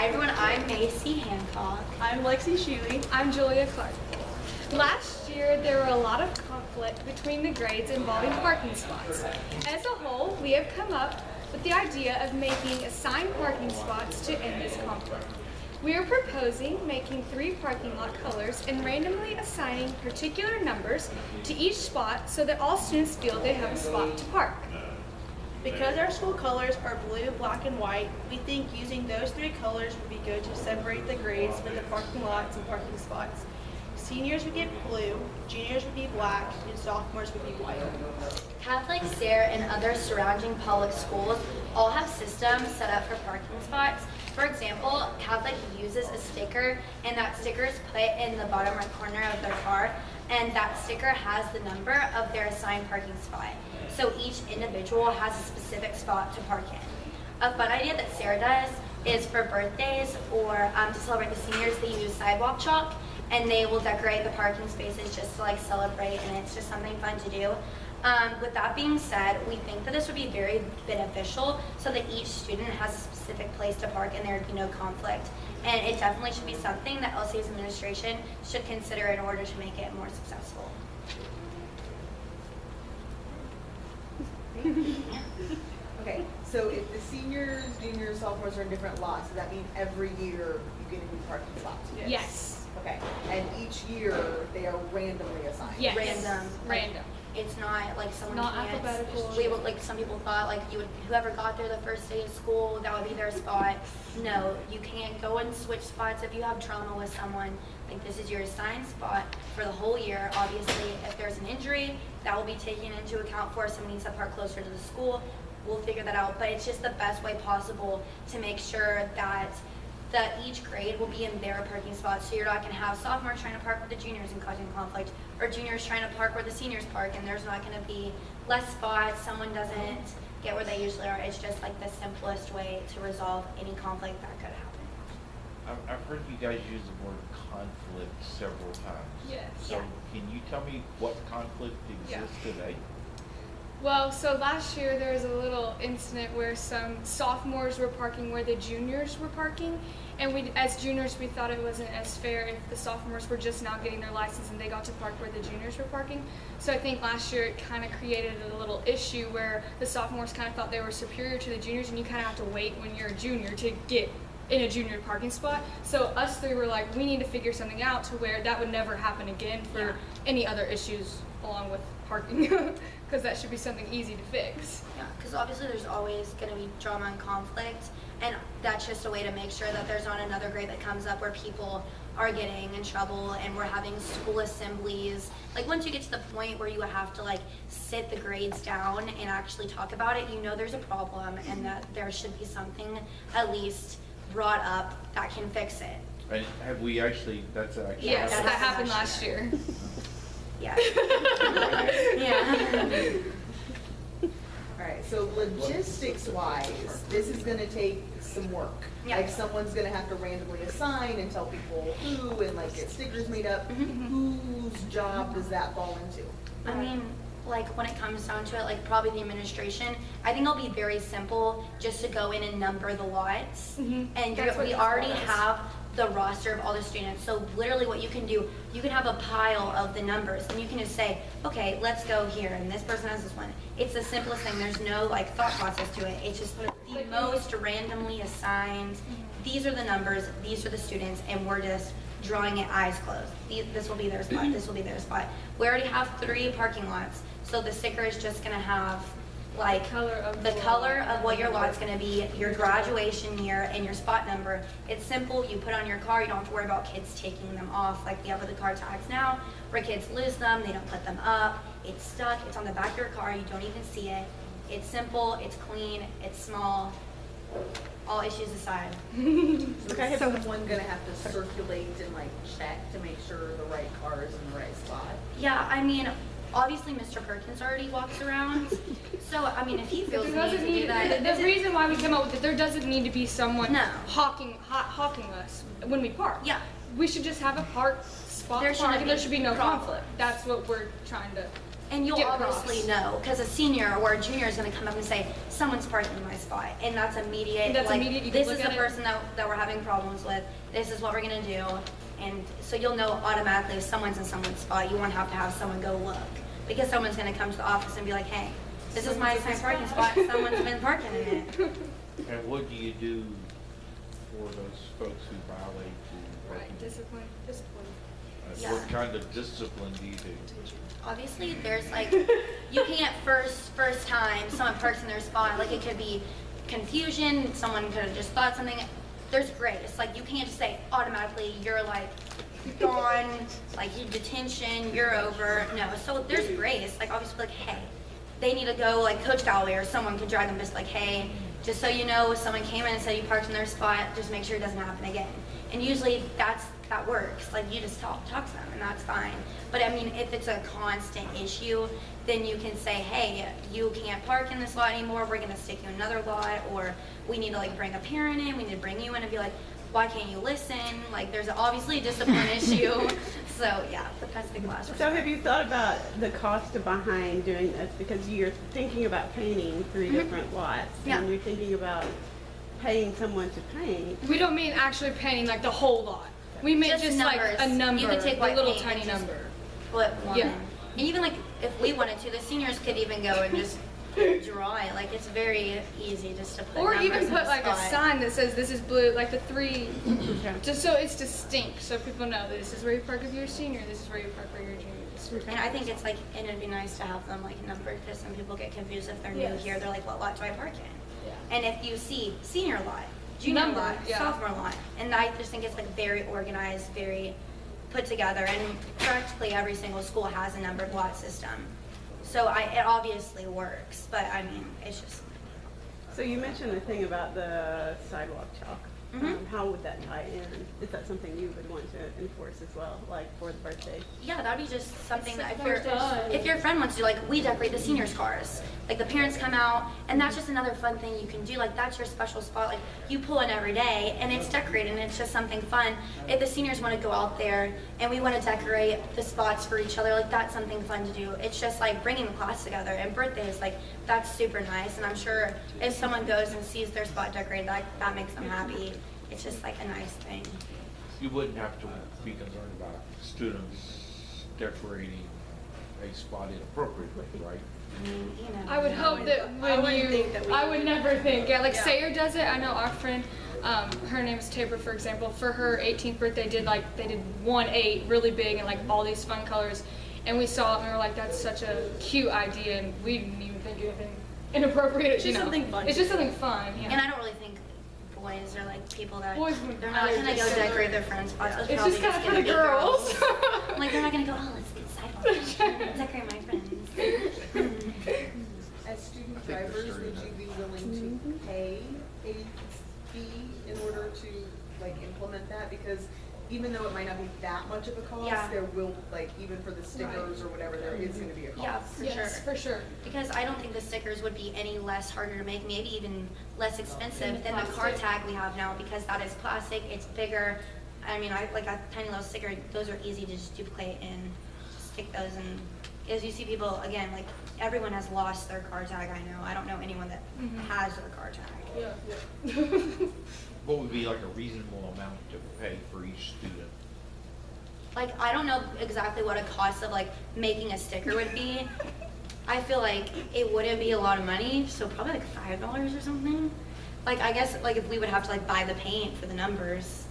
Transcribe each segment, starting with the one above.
Hi everyone, I'm Macy Hancock. I'm Lexi Sheely. I'm Julia Clark. Last year, there were a lot of conflict between the grades involving parking spots. As a whole, we have come up with the idea of making assigned parking spots to end this conflict. We are proposing making 3 parking lot colors and randomly assigning particular numbers to each spot so that all students feel they have a spot to park. Because our school colors are blue, black, and white, we think using those 3 colors would be good to separate the grades with the parking lots and parking spots. Seniors would get blue, juniors would be black, and sophomores would be white. Catholic, Sayre, and other surrounding public schools all have systems set up for parking spots. For example, Catholic uses a sticker, and that sticker is put in the bottom right corner of their car, and that sticker has the number of their assigned parking spot. So each individual has a specific spot to park in. A fun idea that Sayre does is for birthdays or to celebrate the seniors, they use sidewalk chalk, and they will decorate the parking spaces just to celebrate, and it's just something fun to do. With that being said, we think that this would be very beneficial so that each student has a specific place to park and there would be no conflict. And it definitely should be something that LCA's administration should consider in order to make it more successful. Okay, so if the seniors, juniors, sophomores are in different lots, does that mean every year you get a new parking spot? Yes. Okay, and each year they are randomly assigned? Yes. Random. It's not like someone Not can't. alphabetical. We would, some people thought whoever got there the first day of school, that would be their spot. No, you can't go and switch spots if you have drama with someone. This is your assigned spot for the whole year. Obviously, if there's an injury, that will be taken into account for. Someone needs to park closer to the school. We'll figure that out, but it's just the best way possible to make sure that each grade will be in their parking spot, so you're not going to have sophomores trying to park with the juniors and causing conflict, or juniors trying to park where the seniors park, and there's not going to be less spots, someone doesn't get where they usually are. It's just the simplest way to resolve any conflict that could happen. I've heard you guys use the word conflict several times. Yes. So Yeah. can you tell me what conflict exists today? Well, so last year there was a little incident where some sophomores were parking where the juniors were parking, and we, as juniors, we thought it wasn't as fair if the sophomores were just now getting their license and they got to park where the juniors were parking. So I think last year it kind of created a little issue where the sophomores kind of thought they were superior to the juniors, and you kind of have to wait when you're a junior to get in a junior parking spot. So us 3 were like, we need to figure something out to where that would never happen again for any other issues along with parking, because that should be something easy to fix. Yeah, because obviously there's always going to be drama and conflict, and that's just a way to make sure that there's not another grade that comes up where people are getting in trouble and we're having school assemblies. Once you get to the point where you have to sit the grades down and actually talk about it, you know there's a problem and that there should be something at least brought up that can fix it. And have we actually, that's actually Yes, happened? that happened last year. Yeah. Yeah. Alright, so logistics-wise, this is gonna take some work. Yeah. Someone's gonna have to randomly assign and tell people who, and get stickers made up. Mm-hmm. Whose job does that fall into? I mean, when it comes down to it, probably the administration, I think it'll be very simple just to go in and number the lots. And That's what we this already was. have the roster of all the students. So literally what you can do, you can have a pile of the numbers and you can just say, okay, let's go here and this person has this one. It's the simplest thing. There's no thought process to it. It's just the most randomly assigned. These are the numbers, these are the students, and we're just drawing it eyes closed. This will be their spot, this will be their spot. We already have 3 parking lots, so the sticker is just gonna have the color of what your lot's going to be, your graduation year, and your spot number. It's simple. You put on your car. You don't have to worry about kids taking them off like we have with the car tags now, where kids lose them. They don't put them up. It's stuck. It's on the back of your car. You don't even see it. It's simple. It's clean. It's small. All issues aside. Okay, so someone gonna have to circulate and check to make sure the right car is in the right spot? Yeah, I mean, obviously Mr. Perkins already walks around. So, I mean, if he feels the need to do that. The reason why we came up with it, there doesn't need to be someone No. hawking us when we park. Yeah. We should just have a park spot There park, shouldn't and there be should be no problem. conflict. That's what we're trying to And you'll get obviously cross. know, because a senior or a junior is gonna come up and say, someone's parking in my spot, and that's immediate. And that's like, immediate, you can this look is the at it. person that we're having problems with, this is what we're gonna do. And so you'll know automatically if someone's in someone's spot, you won't have to have someone go look. Because someone's gonna come to the office and be like, hey, this is my assigned parking spot, someone's been parking in it. And what do you do for those folks who violate the parking? Right, discipline. Yeah. What kind of discipline do you do? Obviously, there's like, you can't first time someone parks in their spot, like it could be confusion, someone could have just thought something. There's grace, like you can't just say automatically you're like gone, like you detention, you're over. No, so there's grace, like obviously like, hey, they need to go, like Coach Galloway or someone could drag them just like, hey, just so you know, if someone came in and said you parked in their spot, just make sure it doesn't happen again. And usually that works, like you just talk to them and that's fine. But I mean, if it's a constant issue, then you can say, hey, you can't park in this lot anymore, we're gonna stick you in another lot, or we need to like bring a parent in, we need to bring you in and be like, why can't you listen? Like there's obviously a discipline issue. So yeah, that's the class. So have you thought about the cost behind doing this? Because you're thinking about painting 3 different lots. Yeah. And you're thinking about paying someone to paint. We don't mean actually painting like the whole lot. We meant just like numbers. a number, You could take a white little paint tiny and just number. put one. Yeah. And even like if we wanted to, the seniors could even go and just draw it. Like it's very easy just to put Or numbers even in put the like a spot. sign that says this is blue, like the 3, Okay. just so it's distinct, so people know that this is where you park if you're a senior, this is where you park for your junior. This is where- And I think it's like, and it'd be nice to have them like numbered because some people get confused if they're new Yes. here. They're like, what lot do I park in? Yeah. And if you see senior lot, junior Numbered, lot, yeah. sophomore lot, and I just think it's like very organized, very put together, and practically every single school has a numbered lot system. So it obviously works, but I mean, it's just, So you mentioned the thing about the sidewalk chalk. Mhm. How would that tie in? Is that something you would want to enforce as well, like for the birthday? yeah, that'd be just something that fun. if your friend wants to, like, we decorate the seniors' cars. Like, the parents come out, and that's just another fun thing you can do. Like, that's your special spot. Like, you pull in every day, and it's decorated, and it's just something fun. If the seniors want to go out there, and we want to decorate the spots for each other, like, that's something fun to do. It's just, like, bringing the class together. And birthdays, like, that's super nice. And I'm sure if someone goes and sees their spot decorated, that makes them happy. It's just, like, a nice thing. You wouldn't have to be concerned about students decorating a spot inappropriately, right? I mean, you know. I would hope that I when wouldn't you, think that we I would would. never think, yeah, like Yeah. Sayer does it, I know our friend, her name is Tabor, for example, for her 18th birthday, they did 1/8 really big and like all these fun colors, and we saw it and we were like, that's such a cute idea, and we didn't even think anything inappropriate, It's just something fun It's to just something fun, yeah. And I don't really think boys are like people that Boys would they're not rather gonna go just- decorate their friends' spots. It's It's probably just kind of for gonna the be girls. Like they're not gonna go, oh, let's get sidewalk, decorate my friends. As student I think they're drivers, starting would that. you be willing to pay a fee in order to like implement that? Because even though it might not be that much of a cost, Yeah. there will, like, even for the stickers or whatever, there is gonna be a cost. Yeah, for Yes, sure. for sure. Because I don't think the stickers would be any less harder to make, maybe even less expensive than the car tag we have now, because that is plastic, it's bigger. I mean, I like a tiny little sticker, those are easy to just duplicate and stick those in. As you see people, again, like everyone has lost their car tag, I know. I don't know anyone that has their car tag. Yeah. What would be like a reasonable amount to pay for each student? Like, I don't know exactly what a cost of like making a sticker would be. I feel like it wouldn't be a lot of money, so probably like $5 or something. Like, I guess like if we would have to like buy the paint for the numbers.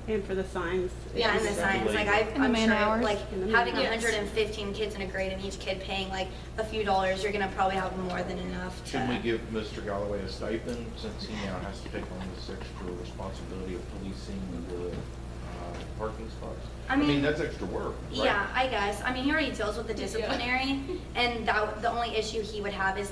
And for the signs? Yeah, and the it's- signs, like And the I'm man sure hours. like And the man having hours. 115 kids in a grade and each kid paying like a few dollars, you're gonna probably have more than enough to. Should we give Mr. Galloway a stipend since he now has to take on this extra responsibility of policing the parking spots? I mean, that's extra work, right? Yeah, I guess. I mean, he already deals with the disciplinary, and the only issue he would have is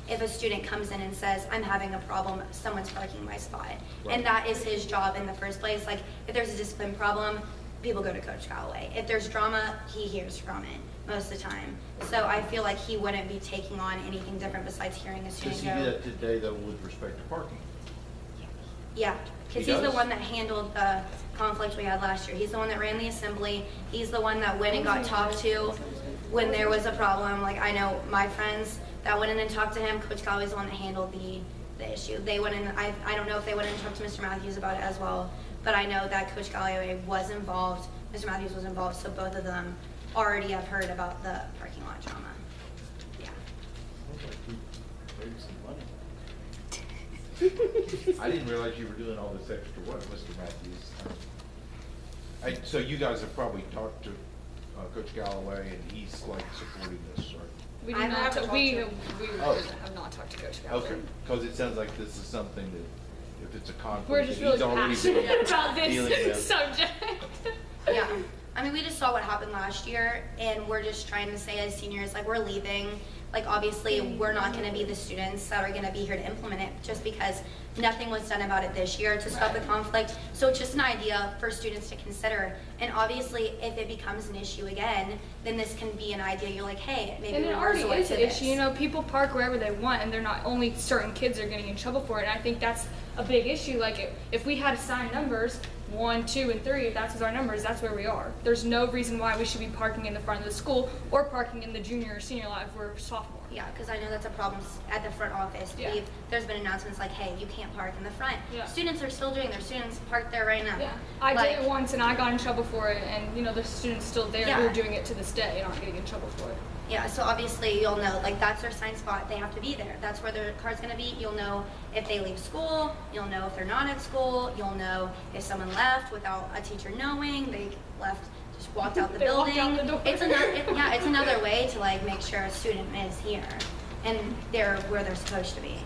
if a student comes in and says, I'm having a problem, someone's parking my spot. Right. And that is his job in the first place. Like, if there's a discipline problem, people go to Coach Galloway. If there's drama, he hears from it most of the time. So I feel like he wouldn't be taking on anything different besides hearing a Does student he do go. that today though with respect to parking? Yeah, because He he's the does? one that handled the conflict we had last year. He's the one that ran the assembly. He's the one that went and got talked to. when there was a problem, like I know my friends that went in and talked to him, Coach Galloway's the one that handled the issue. They went in, I don't know if they went in and talked to Mr. Matthews about it as well, but I know that Coach Galloway was involved, Mr. Matthews was involved, so both of them already have heard about the parking lot drama. Yeah. I didn't realize you were doing all this extra work, Mr. Matthews. So you guys have probably talked to Coach Galloway, and he's like supporting this, right? We I do not, haven't we talked Oh. have not talked to Coach Galloway. Okay, because it sounds like this is something that, if it's a conflict, We're that just he's really already passionate about dealing this with. subject. Yeah, I mean, we just saw what happened last year, and we're just trying to say as seniors, like, we're leaving. Like, obviously, we're not gonna be the students that are gonna be here to implement it, just because nothing was done about it this year to stop the conflict. So it's just an idea for students to consider. And obviously, if it becomes an issue again, then this can be an idea. You're like, hey, maybe And it we'll already resort is to an this. issue. You know, people park wherever they want, and they're not only certain kids are getting in trouble for it. And I think that's a big issue. Like, if we had assigned numbers, 1, 2, and 3, if that's our numbers, that's where we are. There's no reason why we should be parking in the front of the school or parking in the junior or senior lot if we're sophomore. Yeah, because I know that's a problem at the front office. Yeah. There's been announcements like, hey, you can't park in the front. Yeah. Students are still doing their students park there right now. Yeah, I Like- did it once and I got in trouble for it, and you know, there's students still there who Yeah. are doing it to this day and aren't getting in trouble for it. Yeah, so obviously you'll know, like, that's their assigned spot, they have to be there. That's where their car's gonna be. You'll know if they leave school, you'll know if they're not at school, you'll know if someone left without a teacher knowing, they left, just walked out the They walked building. out the door. It's another, yeah, it's another way to like make sure a student is here and they're where they're supposed to be.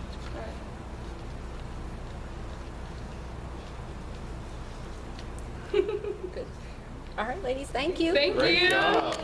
Good. All right, ladies, thank you. Thank Great you. job.